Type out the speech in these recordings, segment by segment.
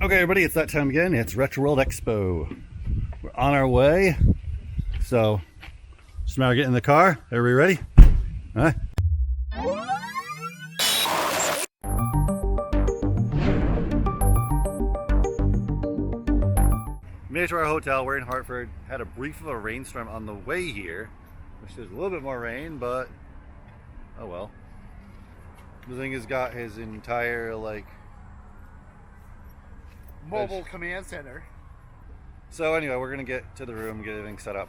Okay, everybody, it's that time again. It's Retro World Expo. We're on our way. So, just a matter of getting in the car. Everybody ready? All right. Made it to our hotel. We're in Hartford. Had a brief of a rainstorm on the way here. Wish there's a little bit more rain, but oh well. The thing has got his entire mobile command center. So anyway, we're gonna get to the room, get everything set up,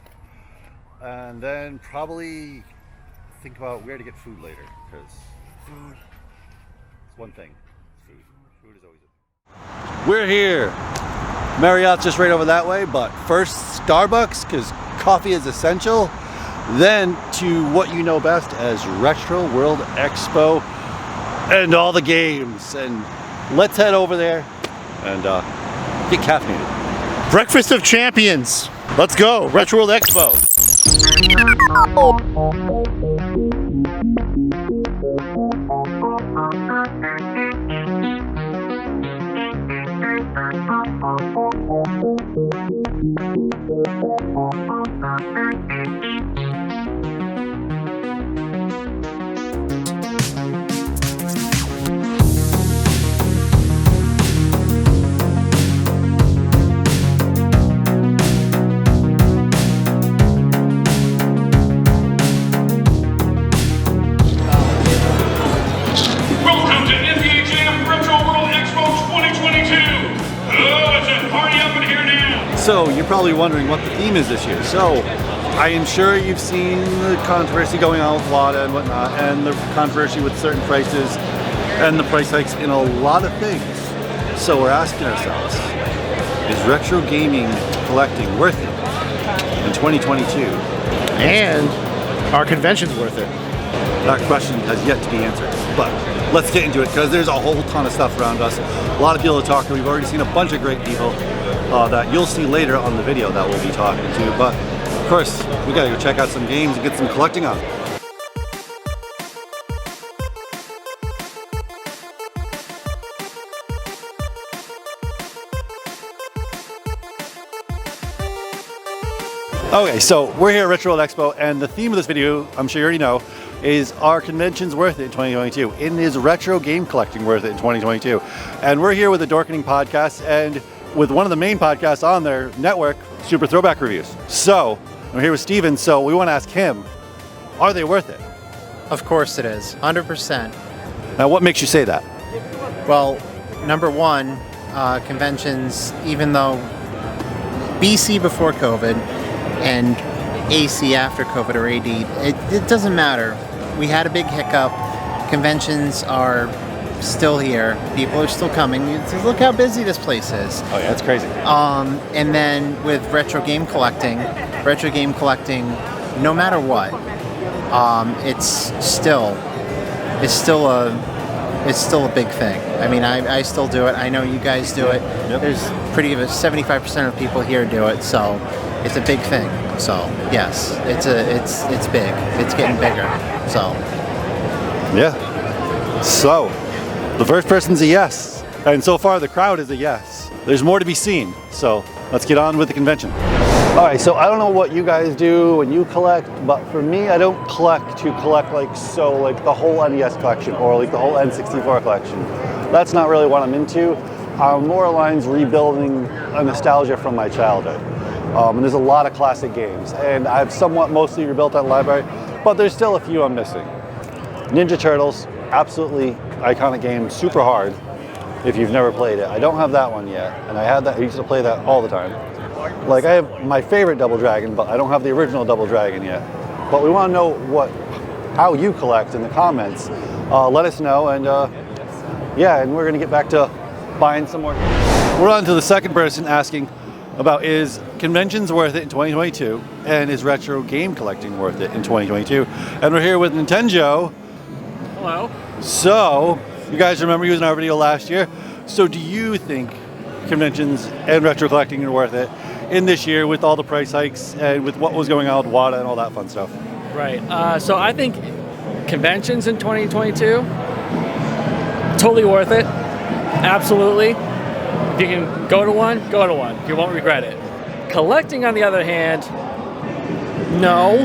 and then probably think about where to get food later, because food is one thing. Food. Food is always it. We're here. Marriott's just right over that way, but first Starbucks, because coffee is essential. Then to what you know best as Retro World Expo and all the games. And let's head over there and get caffeinated. Breakfast of Champions. Let's go. Retro World Expo. So you're probably wondering what the theme is this year. So I am sure you've seen the controversy going on with WADA and whatnot, and the controversy with certain prices and the price hikes in a lot of things. So we're asking ourselves, is retro gaming collecting worth it in 2022? And are conventions worth it? That question has yet to be answered, but let's get into it because there's a whole ton of stuff around us. A lot of people to talk to. We've already seen a bunch of great people that you'll see later on the video that we'll be talking to. But of course, we gotta go check out some games and get some collecting on. Okay, so we're here at Retro World Expo, and the theme of this video, I'm sure you already know, is are conventions worth it in 2022? And is retro game collecting worth it in 2022? And we're here with the Dorkening podcast and with one of the main podcasts on their network, Super Throwback Reviews. So I'm here with Steven, so we want to ask him, are they worth it? Of course it is, 100%. Now what makes you say that? Well, number one, conventions, even though BC before COVID and AC after COVID or AD, it doesn't matter. We had a big hiccup. Conventions are still here. People are still coming. Look how busy this place is. Oh yeah, it's crazy. And then with retro game collecting, no matter what, it's still a big thing. I mean, I still do it. I know you guys do it. Yep. There's pretty of 75% of people here do it, so it's a big thing. So yes, it's big. It's getting bigger. So yeah. So the first person's a yes, and so far the crowd is a yes. There's more to be seen, so let's get on with the convention. All right, so I don't know what you guys do when you collect, but for me, I don't collect to collect like the whole NES collection or like the whole N64 collection. That's not really what I'm into. I'm more lines rebuilding a nostalgia from my childhood. And there's a lot of classic games, and I've somewhat mostly rebuilt that library, but there's still a few I'm missing. Ninja Turtles, absolutely iconic game, super hard if you've never played it. I don't have that one yet, and I used to play that all the time. Like, I have my favorite Double Dragon, but I don't have the original Double Dragon yet. But we want to know how you collect in the comments. Let us know, and yeah, and we're gonna get back to buying some more games. We're on to the second person asking about is conventions worth it in 2022, and is retro game collecting worth it in 2022? And we're here with Nintendo. Hello. So, you guys remember using our video last year. So do you think conventions and retro collecting are worth it in this year with all the price hikes and with what was going on with WADA and all that fun stuff? Right. So I think conventions in 2022, totally worth it. Absolutely. If you can go to one, go to one. You won't regret it. Collecting, on the other hand, no,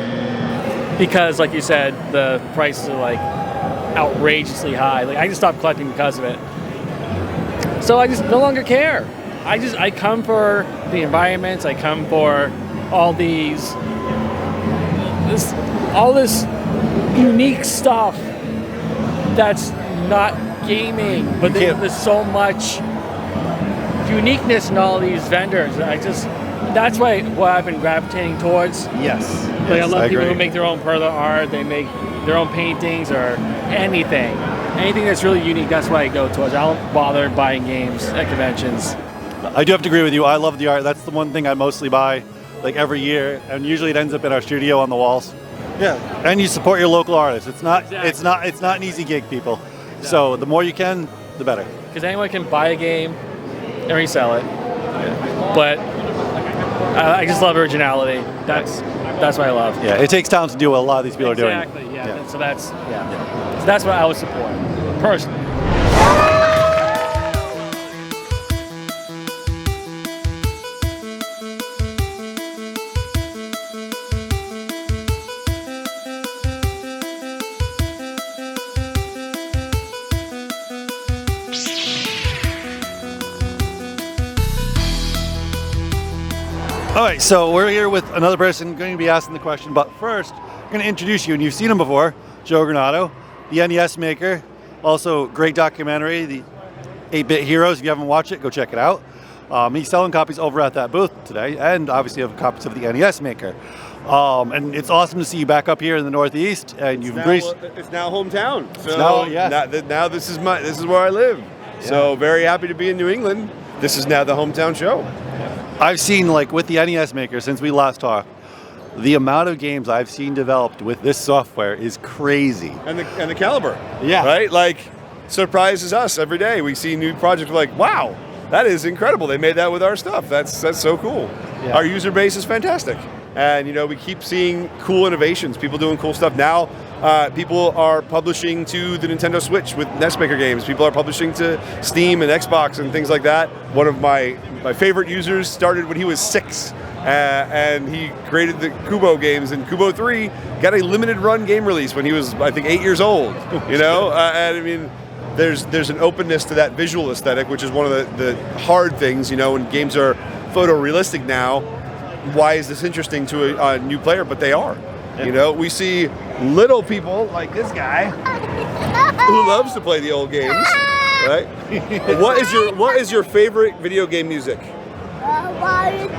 because like you said, the prices are like outrageously high. Like I just stopped collecting because of it. So I just no longer care. I come for the environments. I come for all this unique stuff that's not gaming, but there's so much uniqueness in all these vendors. That's what I've been gravitating towards. Yes. Like I love people agree. who make their own perla art, they make their own paintings or anything that's really unique. That's what I go towards. I don't bother buying games at conventions. I do have to agree with you. I love the art. That's the one thing I mostly buy, like every year, and usually it ends up in our studio on the walls. Yeah, and you support your local artists. It's not an easy gig, people. Exactly. So the more you can, the better. Because anyone can buy a game and resell it, but I just love originality. That's what I love. Yeah, it takes talent to do what a lot of these people are doing. Exactly. Yeah. So that's So that's what I would support personally. All right, so we're here with another person going to be asking the question, but first, I'm going to introduce you, and you've seen him before, Joe Granato, the NES maker, also great documentary, the 8-Bit Heroes. If you haven't watched it, go check it out. He's selling copies over at that booth today, and obviously have copies of the NES maker. And it's awesome to see you back up here in the Northeast, and you've embraced. It's now hometown. So now this is where I live. Yeah. So very happy to be in New England. This is now the hometown show. I've seen, like, with the NES maker since we last talked, the amount of games I've seen developed with this software is crazy. And the caliber. Yeah. Right? Like, surprises us every day. We see new projects, we're like, wow, that is incredible. They made that with our stuff. That's so cool. Yeah. Our user base is fantastic. And, we keep seeing cool innovations, people doing cool stuff. Now, people are publishing to the Nintendo Switch with NES Maker games. People are publishing to Steam and Xbox and things like that. One of my favorite users started when he was 6, and he created the Kubo games, and Kubo 3 got a limited run game release when he was, I think, 8 years old. And I mean, there's an openness to that visual aesthetic, which is one of the hard things, when games are photorealistic now. Why is this interesting to a new player? But they are. We see little people like this guy who loves to play the old games, right? What is your favorite video game music? Mario 2.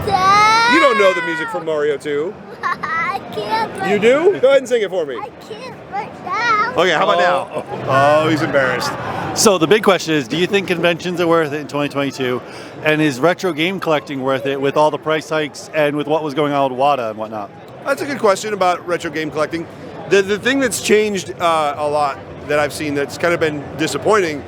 You don't know the music from Mario 2. I can't. You do? Go ahead and sing it for me. I can't right now. Okay, how about now? Oh, he's embarrassed. So the big question is, do you think conventions are worth it in 2022? And is retro game collecting worth it with all the price hikes and with what was going on with WADA and whatnot? That's a good question about retro game collecting. The thing that's changed a lot that I've seen that's kind of been disappointing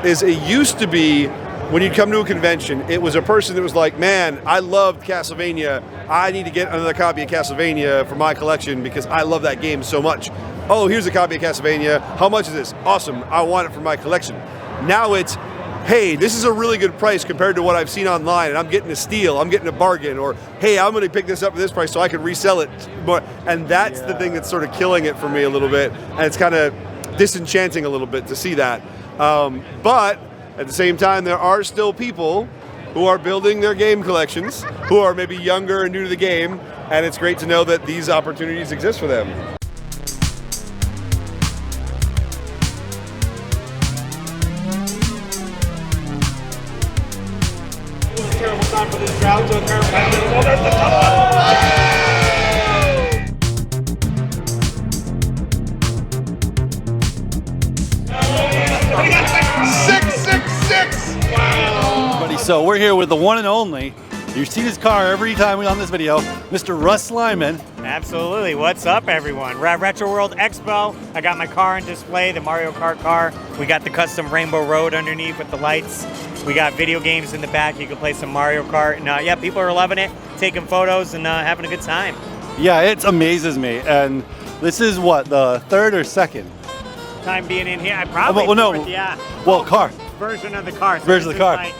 is it used to be when you'd come to a convention, it was a person that was like, man, I loved Castlevania. I need to get another copy of Castlevania for my collection because I love that game so much. Oh, here's a copy of Castlevania. How much is this? Awesome. I want it for my collection. Now it's, hey, this is a really good price compared to what I've seen online, and I'm getting a steal, I'm getting a bargain, or hey, I'm going to pick this up at this price so I can resell it. And that's the thing that's sort of killing it for me a little bit, and it's kind of disenchanting a little bit to see that. But at the same time, there are still people who are building their game collections, who are maybe younger and new to the game, and it's great to know that these opportunities exist for them. Terrible time for this crowd, so oh, there's the top. 666! Wow! Buddy, so we're here with the one and only. You've seen his car every time we're on this video, Mr. Russ Lyman. Absolutely. What's up, everyone? We're at Retro World Expo. I got my car on display, the Mario Kart car. We got the custom Rainbow Road underneath with the lights. We got video games in the back. You can play some Mario Kart. And yeah, people are loving it, taking photos and having a good time. Yeah, it amazes me. And this is what, the third or second? Time being in here. I probably well, no. fourth, yeah. Well, car. Version of the car. So version of the car. My,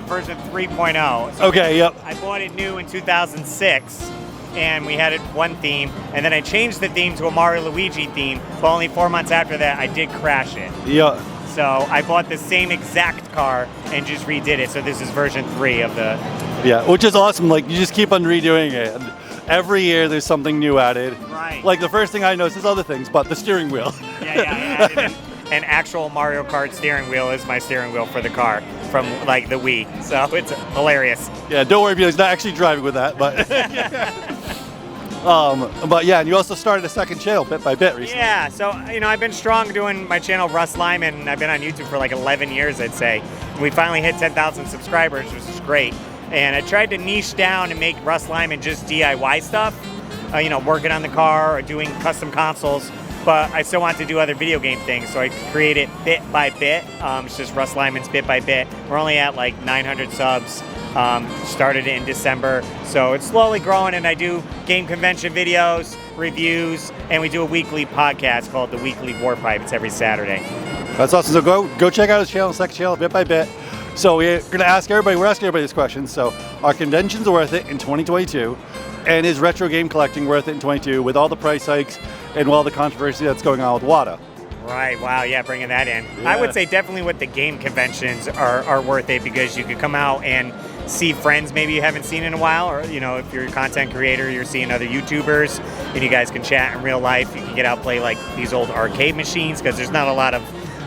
version 3.0. So Okay, yep. I bought it new in 2006, and we had it one theme, and then I changed the theme to a Mario Luigi theme, but only 4 months after that, I did crash it. Yeah. So I bought the same exact car and just redid it. So this is version 3 of the... Yeah, which is awesome. Like, you just keep on redoing it. And every year there's something new added. Right. Like, the first thing I noticed is other things, but the steering wheel. Yeah, I added an actual Mario Kart steering wheel is my steering wheel for the car from, like, the Wii. So it's hilarious. Yeah, don't worry, he's not actually driving with that, but... but yeah, and you also started a second channel bit by bit recently. Yeah, so, you know, I've been strong doing my channel, Russ Lyman. I've been on YouTube for like 11 years, I'd say. We finally hit 10,000 subscribers, which is great. And I tried to niche down and make Russ Lyman just DIY stuff, you know, working on the car or doing custom consoles. But I still want to do other video game things, so I created bit by bit. It's just Russ Lyman's bit by bit. We're only at like 900 subs. Started it in December, so it's slowly growing, and I do game convention videos, reviews, and we do a weekly podcast called The Weekly Warpipe. It's every Saturday. That's awesome. So go check out his channel, second channel, bit by bit. So we're asking everybody this question. So are conventions worth it in 2022? And is retro game collecting worth it in 2022 with all the price hikes and all the controversy that's going on with WATA? Right, wow, yeah, bringing that in. Yeah. I would say definitely with the game conventions are worth it, because you could come out and see friends maybe you haven't seen in a while, or, you know, if you're a content creator, you're seeing other YouTubers, and you guys can chat in real life. You can get out, play like these old arcade machines, because there's not a lot of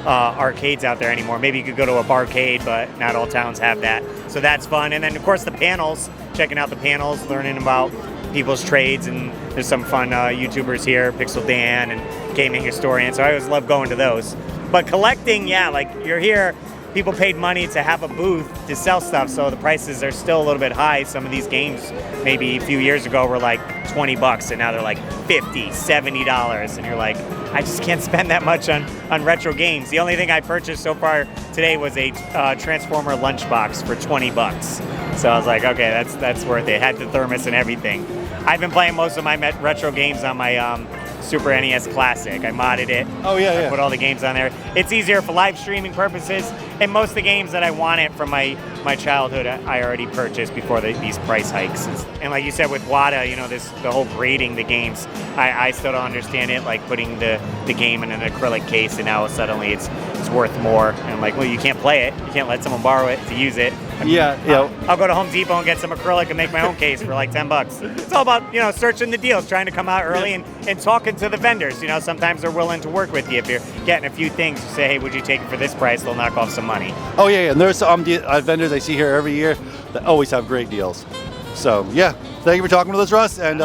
arcades out there anymore. Maybe you could go to a barcade, but not all towns have that. So that's fun. And then, of course, the panels, checking out the panels, learning about people's trades, and there's some fun YouTubers here, Pixel Dan and Gaming Historian, so I always love going to those. But collecting, yeah, like you're here, people paid money to have a booth to sell stuff, so the prices are still a little bit high. Some of these games maybe a few years ago were like $20, and now they're like $50, $70, and you're like, I just can't spend that much on retro games. The only thing I purchased so far today was a Transformer lunchbox for $20. So I was like, okay, that's worth it. Had the thermos and everything. I've been playing most of my retro games on my Super NES Classic. I modded it. Oh, yeah. I put all the games on there. It's easier for live streaming purposes, and most of the games that I wanted from my childhood, I already purchased before these price hikes. And like you said with WATA, you know, the whole grading the games, I still don't understand it, like putting the game in an acrylic case, and now suddenly it's worth more. And I'm like, well, you can't play it. You can't let someone borrow it to use it. I'll go to Home Depot and get some acrylic and make my own case for like $10. It's all about, you know, searching the deals, trying to come out early and talking to the vendors. You know, sometimes they're willing to work with you. If you're getting a few things, you say, hey, would you take it for this price? They'll knock off some money. Oh, yeah. And there's some vendors I see here every year that always have great deals. So, yeah. Thank you for talking with us, Russ. And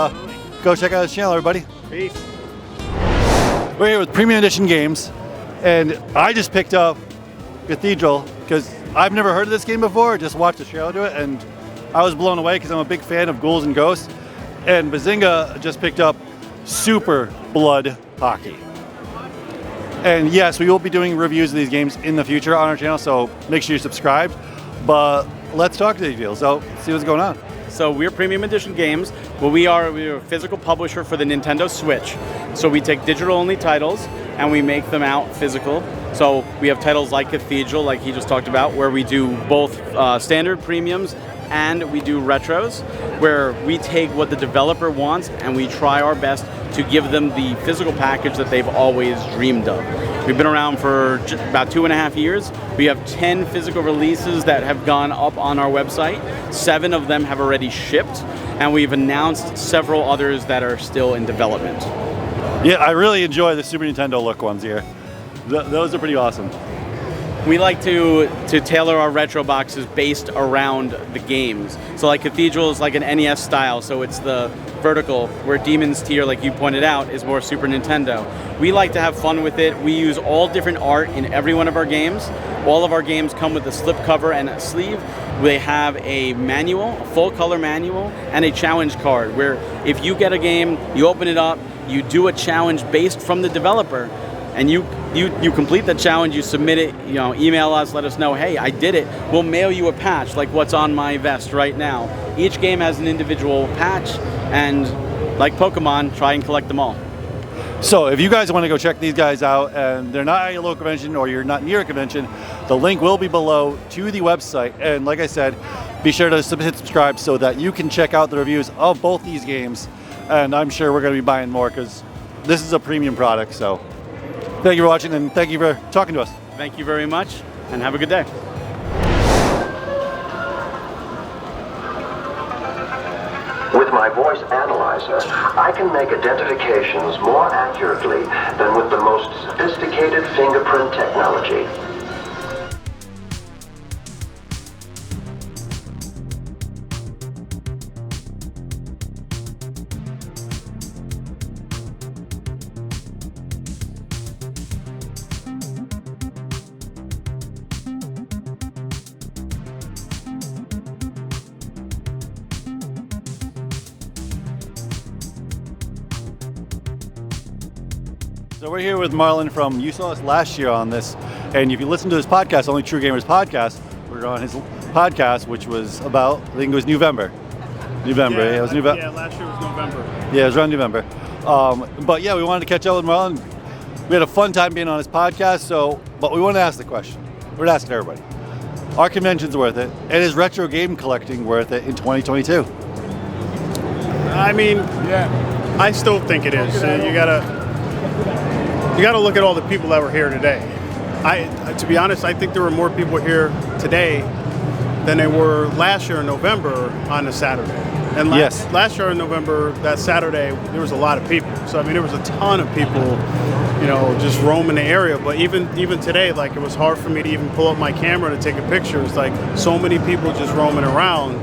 go check out his channel, everybody. Peace. We're here with Premium Edition Games. And I just picked up Cathedral because I've never heard of this game before. Just watched the trailer to it, and I was blown away because I'm a big fan of Ghouls and Ghosts. And Bazinga just picked up Super Blood Hockey. And yes, we will be doing reviews of these games in the future on our channel, so make sure you're subscribed. But let's talk to these deals. So see what's going on. So we're Premium Edition Games. Well, we're a physical publisher for the Nintendo Switch. So we take digital-only titles and we make them out physical. So we have titles like Cathedral, like he just talked about, where we do both standard premiums and we do retros, where we take what the developer wants and we try our best to give them the physical package that they've always dreamed of. We've been around for about 2.5 years. We have 10 physical releases that have gone up on our website. 7 of them have already shipped, and we've announced several others that are still in development. Yeah, I really enjoy the Super Nintendo look ones here. Those are pretty awesome. We like to tailor our retro boxes based around the games. So like Cathedral is like an NES style, so it's the vertical, where Demon's Tier, like you pointed out, is more Super Nintendo. We like to have fun with it. We use all different art in every one of our games. All of our games come with a slipcover and a sleeve. They have a manual, a full color manual, and a challenge card, where if you get a game, you open it up, you do a challenge based from the developer, and you complete the challenge, you submit it, you know, email us, let us know, hey, I did it. We'll mail you a patch like what's on my vest right now. Each game has an individual patch, and like Pokemon, try and collect them all. So if you guys want to go check these guys out and they're not at your local convention or you're not near a convention, the link will be below to the website. And like I said, be sure to hit subscribe so that you can check out the reviews of both these games. And I'm sure we're going to be buying more because this is a premium product. So thank you for watching and thank you for talking to us. Thank you very much and have a good day. With my voice analyzer, I can make identifications more accurately than with the most sophisticated fingerprint technology. So we're here with Marlon from, you saw us last year on this, and if you listen to his podcast, Only True Gamers podcast, we're on his podcast, which was about, I think it was November. Yeah, it was November. Yeah, last year was November. Yeah, it was around November. But yeah, we wanted to catch up with Marlon. We had a fun time being on his podcast, but we want to ask the question. We're asking everybody. Are conventions worth it? And is retro game collecting worth it in 2022? I mean, yeah, I still think it is. You gotta look at all the people that were here today. To be honest, I think there were more people here today than they were last year in November on a Saturday. And last year in November, that Saturday, there was a lot of people. So I mean, there was a ton of people, just roaming the area. But even today, like, it was hard for me to even pull up my camera to take a picture. It's like so many people just roaming around.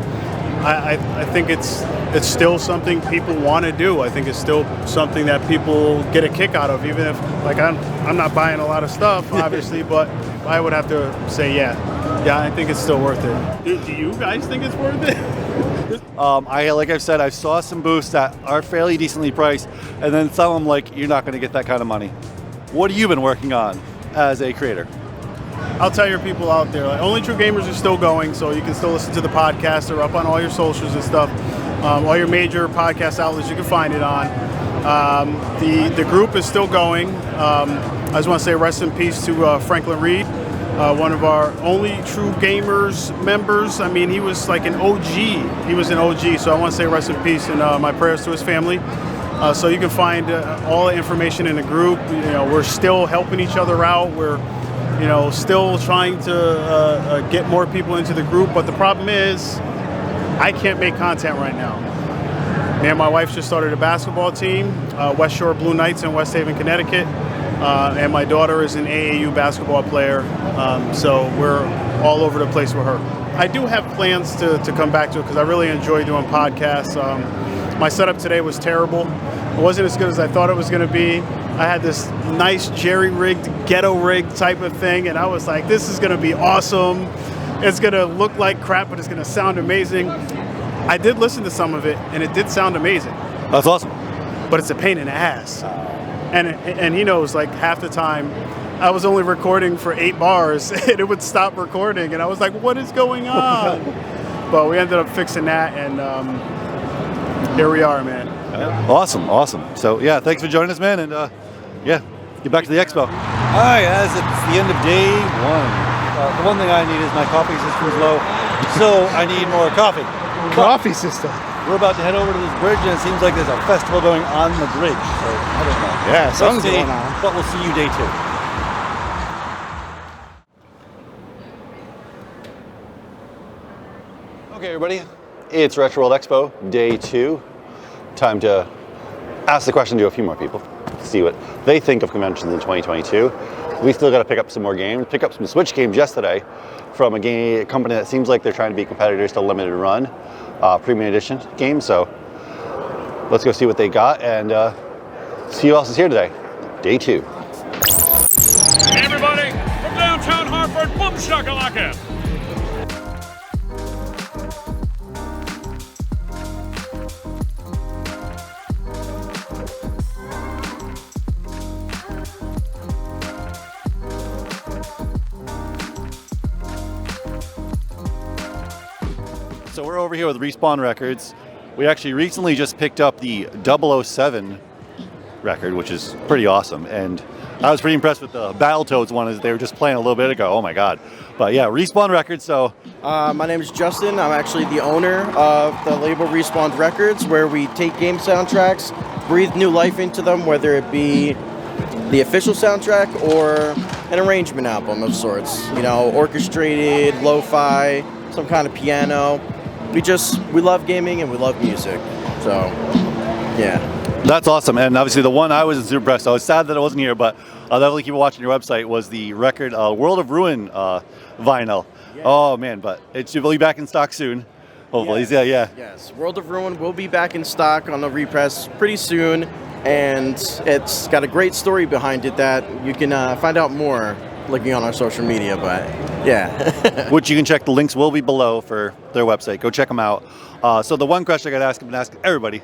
I think it's still something people want to do. I think it's still something that people get a kick out of, even if, like, I'm not buying a lot of stuff, obviously, but I would have to say, yeah, I think it's still worth it. Do you guys think it's worth it? Like I've said, I saw some booths that are fairly decently priced, and then some of them, like, you're not going to get that kind of money. What have you been working on as a creator? I'll tell your people out there, like, Only True Gamers are still going, so you can still listen to the podcast. They're up on all your socials and stuff. All your major podcast outlets you can find it on. The group is still going. I just want to say rest in peace to Franklin Reed, one of our Only True Gamers members. I mean, he was like an OG. He was an OG, so I want to say rest in peace and my prayers to his family. So you can find all the information in the group. We're still helping each other out. We're still trying to get more people into the group, but the problem is I can't make content right now. Me and my wife just started a basketball team, West Shore Blue Knights in West Haven, Connecticut, and my daughter is an AAU basketball player, so we're all over the place with her. I do have plans to come back to it because I really enjoy doing podcasts. My setup today was terrible. It wasn't as good as I thought it was going to be. I had this nice jerry-rigged, ghetto-rigged type of thing, and I was like, this is going to be awesome. It's going to look like crap, but it's going to sound amazing. I did listen to some of it, and it did sound amazing. That's awesome. But it's a pain in the ass. And he knows, like, half the time, I was only recording for 8 bars, and it would stop recording, and I was like, what is going on? But we ended up fixing that, and here we are, man. Awesome. So yeah, thanks for joining us, man, and yeah, get back to the expo. All right, as it's the end of day 1. The one thing I need is my coffee system is low, so I need more coffee. Coffee system. We're about to head over to this bridge, and it seems like there's a festival going on the bridge. So I don't know. Yeah, something's going on. But we'll see you day 2. Okay, everybody, it's Retro World Expo, day 2. Time to ask the question to a few more people, see what they think of conventions in 2022. We still got to pick up some more games, pick up some Switch games yesterday from a company that seems like they're trying to be competitors to limited run premium edition games. So let's go see what they got and see who else is here today. Day 2. Hey everybody, from downtown Hartford, boom shakalaka. So we're over here with Respawn Records. We actually recently just picked up the 007 record, which is pretty awesome. And I was pretty impressed with the Battletoads one as they were just playing a little bit ago. Oh my God. But yeah, Respawn Records. So my name is Justin. I'm actually the owner of the label Respawn Records, where we take game soundtracks, breathe new life into them, whether it be the official soundtrack or an arrangement album of sorts. You know, orchestrated, lo-fi, some kind of piano. We love gaming and we love music. So, yeah. That's awesome. And obviously the one I was super impressed. I was sad that it wasn't here, but I'll definitely keep watching your website, was the record World of Ruin vinyl. Yeah. Oh man, but it should be back in stock soon. Hopefully. Yes. Yeah. Yes, World of Ruin will be back in stock on the repress pretty soon, and it's got a great story behind it that you can find out more looking on our social media, but yeah. Which you can check, the links will be below for their website. Go check them out. So the one question I got to ask, I've been asking everybody,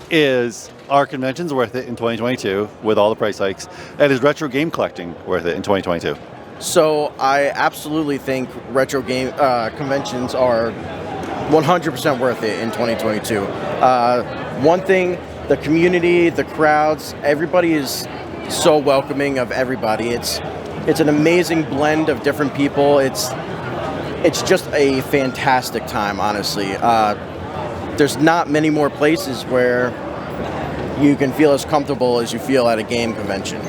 is, are conventions worth it in 2022 with all the price hikes? And is retro game collecting worth it in 2022? So I absolutely think retro game conventions are 100% worth it in 2022. One thing, the community, the crowds, everybody is so welcoming of everybody. It's an amazing blend of different people. It's just a fantastic time, honestly. There's not many more places where you can feel as comfortable as you feel at a game convention.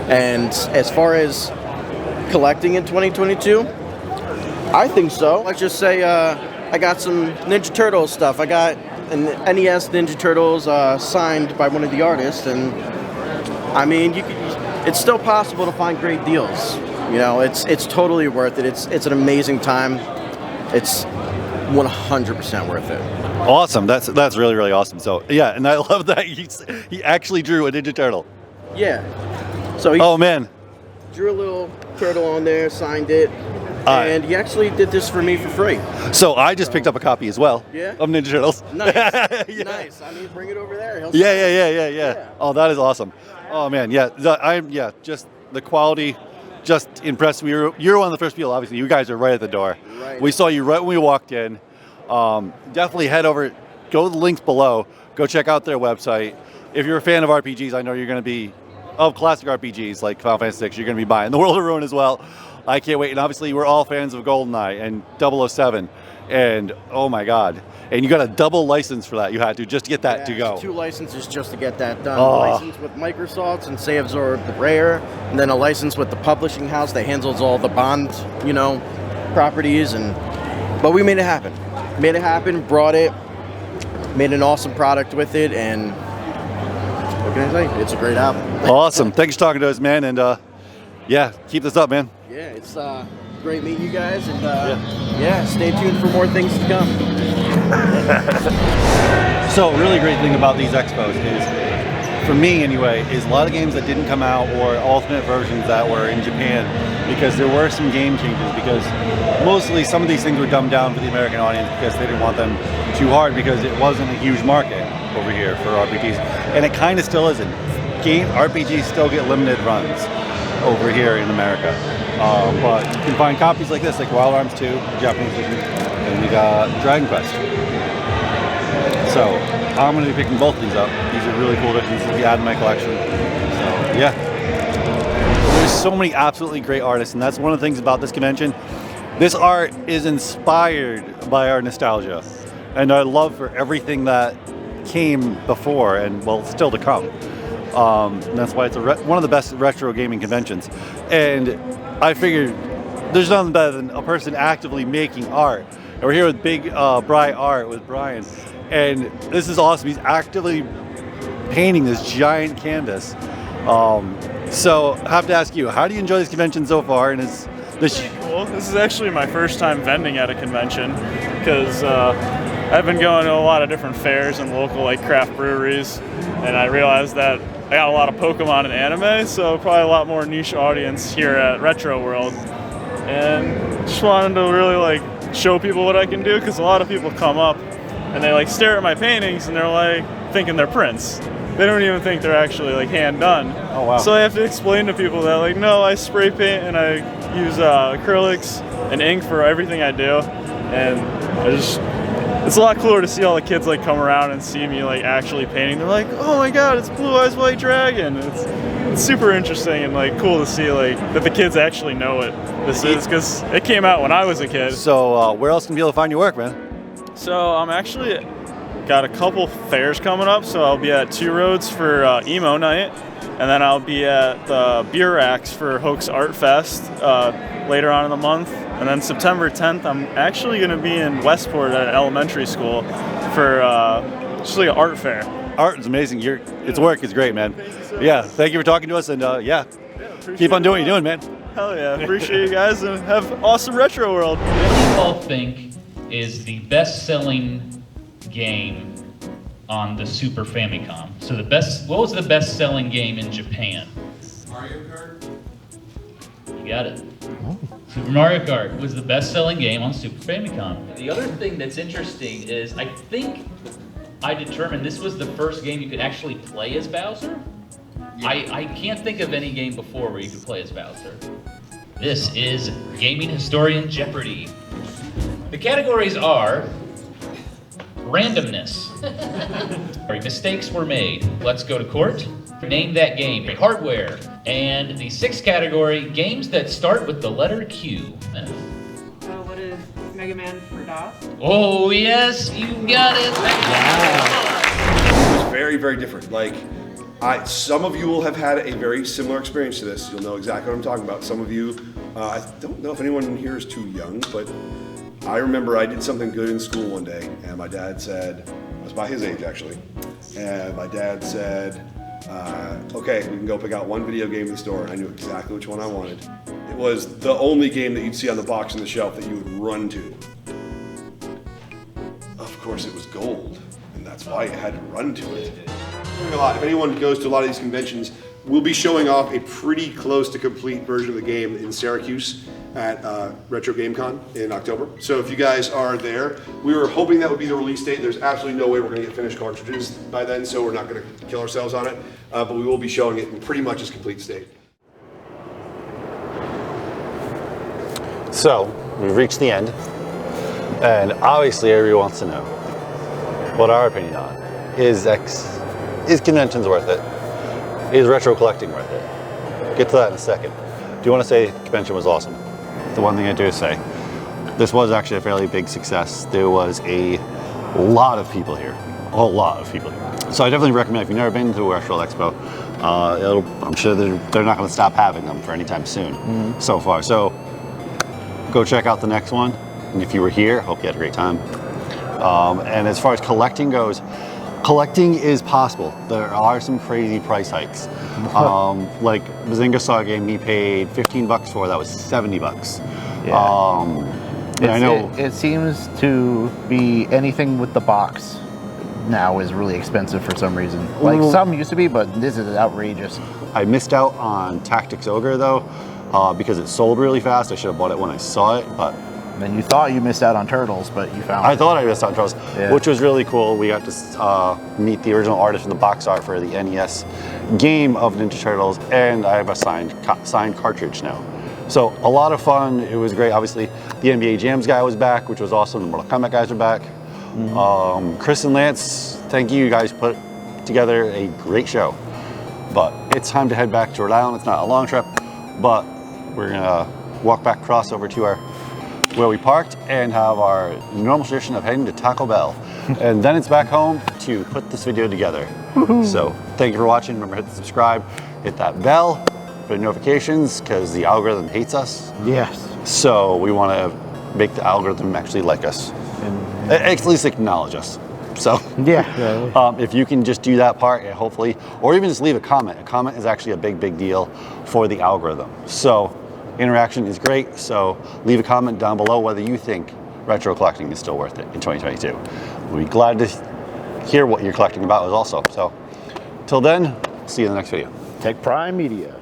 And as far as collecting in 2022, I think so. Let's just say I got some Ninja Turtles stuff. I got an NES Ninja Turtles signed by one of the artists, and I mean, it's still possible to find great deals. You know, it's totally worth it. It's an amazing time. It's 100% worth it. Awesome. That's really, really awesome. So yeah, and I love that he actually drew a Ninja Turtle. Yeah. So he drew a little turtle on there, signed it, and he actually did this for me for free. So I just picked up a copy as well. Yeah? Of Ninja Turtles. Nice. Yeah. Nice. I mean, bring it over there. Yeah. Oh, that is awesome. Oh man, yeah. Just the quality. Just impressed. You're one of the first people. Obviously, you guys are right at the door. Right. We saw you right when we walked in. Definitely head over. Go to the links below. Go check out their website. If you're a fan of RPGs, I know you're going to be of classic RPGs like Final Fantasy VI. You're going to be buying the World of Ruin as well. I can't wait. And obviously, we're all fans of GoldenEye and 007. And oh my God. And you got a double license for that. You had to just get that to go. 2 licenses just to get that done. A license with Microsoft and Say Absorb the Rare, and then a license with the publishing house that handles all the Bond, properties. But we made it happen. Brought it, made an awesome product with it, and what can I say? It's a great album. Awesome. Thanks for talking to us, man. And keep this up, man. Yeah, it's great meeting you guys, and stay tuned for more things to come. So really great thing about these expos is, for me anyway, is a lot of games that didn't come out or alternate versions that were in Japan, because there were some game changes, because mostly some of these things were dumbed down for the American audience because they didn't want them too hard, because it wasn't a huge market over here for RPGs, and it kind of still isn't. RPGs still get limited runs over here in America. But you can find copies like this, like Wild Arms 2, Japanese edition, and we got Dragon Quest. So I'm going to be picking both of these up. These are really cool editions to be added to my collection. So yeah, there's so many absolutely great artists, and that's one of the things about this convention. This art is inspired by our nostalgia and our love for everything that came before and still to come. And that's why it's one of the best retro gaming conventions. And I figured there's nothing better than a person actively making art. And we're here with big Bri Art with Brian. And this is awesome. He's actively painting this giant canvas. So I have to ask you, how do you enjoy this convention so far? And is this cool? This is actually my first time vending at a convention, because I've been going to a lot of different fairs and local craft breweries, and I realized that I got a lot of Pokemon and anime, so probably a lot more niche audience here at Retro World. And just wanted to really show people what I can do, because a lot of people come up and they stare at my paintings and they're thinking they're prints. They don't even think they're actually hand done. Oh wow. So I have to explain to people that no, I spray paint and I use acrylics and ink for everything I do, and I just it's a lot cooler to see all the kids like come around and see me like actually painting. They're like, oh my god, it's Blue Eyes White Dragon. It's super interesting and like cool to see like that the kids actually know what this is, because it came out when I was a kid. So where else can people find your work, man? So I'm actually got a couple fairs coming up. So I'll be at Two Roads for Emo Night, and then I'll be at the Beer Racks for Hoax Art Fest later on in the month. And then September 10th, I'm actually going to be in Westport at an elementary school for just like an art fair. Art is amazing. Its work is great, man. Yeah, thank you for talking to us, and yeah, keep on doing what you're doing, man. Hell yeah, appreciate you guys, and have awesome Retro World. What do you all think is the best-selling game on the Super Famicom? So what was the best-selling game in Japan? Mario Kart. You got it. Super Mario Kart was the best-selling game on Super Famicom. The other thing that's interesting is I think I determined this was the first game you could actually play as Bowser. Yeah. I can't think of any game before where you could play as Bowser. This is Gaming Historian Jeopardy. The categories are randomness. Mistakes were made. Let's go to court. Name that game. Hardware. And the sixth category, games that start with the letter Q. What is Mega Man for DOS? Oh yes, you got it. It was very, very different. Like, some of you will have had a very similar experience to this. You'll know exactly what I'm talking about. Some of you, I don't know if anyone in here is too young, but I remember I did something good in school one day, and my dad said, I was by his age actually, and my dad said, okay, we can go pick out one video game in the store, and I knew exactly which one I wanted. It was the only game that you'd see on the box on the shelf that you would run to. Of course, it was gold, and that's why you had to run to it. A lot. If anyone goes to a lot of these conventions, we'll be showing off a pretty close to complete version of the game in Syracuse at Retro GameCon in October. So if you guys are there, we were hoping that would be the release date. There's absolutely no way we're going to get finished cartridges by then, so we're not going to kill ourselves on it. But we will be showing it in pretty much its complete state. So we've reached the end, and obviously everyone wants to know what our opinion on is conventions worth it? Is retro collecting worth it? Get to that in a second. Do you want to say the convention was awesome? The one thing I do say, this was actually a fairly big success. There was a lot of people here, a whole lot of people here. So I definitely recommend, if you've never been to a Retro World Expo, I'm sure they're not going to stop having them for any time soon so far. So go check out the next one. And if you were here, hope you had a great time. And as far as collecting goes, collecting is possible. There are some crazy price hikes. Like Bazinga saw a game he paid 15 bucks for, that was 70 bucks. Yeah. And I know it seems to be anything with the box now is really expensive for some reason. Like some used to be, but this is outrageous. I missed out on Tactics Ogre though, because it sold really fast. I should have bought it when I saw it, but then you thought you missed out on Turtles, but you found I thought I missed out on Turtles, which was really cool. We got to meet the original artist in the box art for the NES game of Ninja Turtles, and I have a signed cartridge now. So a lot of fun. It was great. Obviously, the NBA Jams guy was back, which was awesome. The Mortal Kombat guys are back. Chris and Lance, thank you. You guys put together a great show. But it's time to head back to Rhode Island. It's not a long trip, but we're gonna walk back across over to where we parked and have our normal tradition of heading to Taco Bell. And then it's back home to put this video together. So thank you for watching. Remember, hit the subscribe, hit that bell for notifications, because the algorithm hates us. Yes. So we want to make the algorithm actually like us. At least acknowledge us. So yeah. If you can just do that part, and hopefully, or even just leave a comment. A comment is actually a big deal for the algorithm. So interaction is great, so leave a comment down below whether you think retro collecting is still worth it in 2022. We'll be glad to hear what you're collecting about also. So till then, see you in the next video. Tech Prime Media.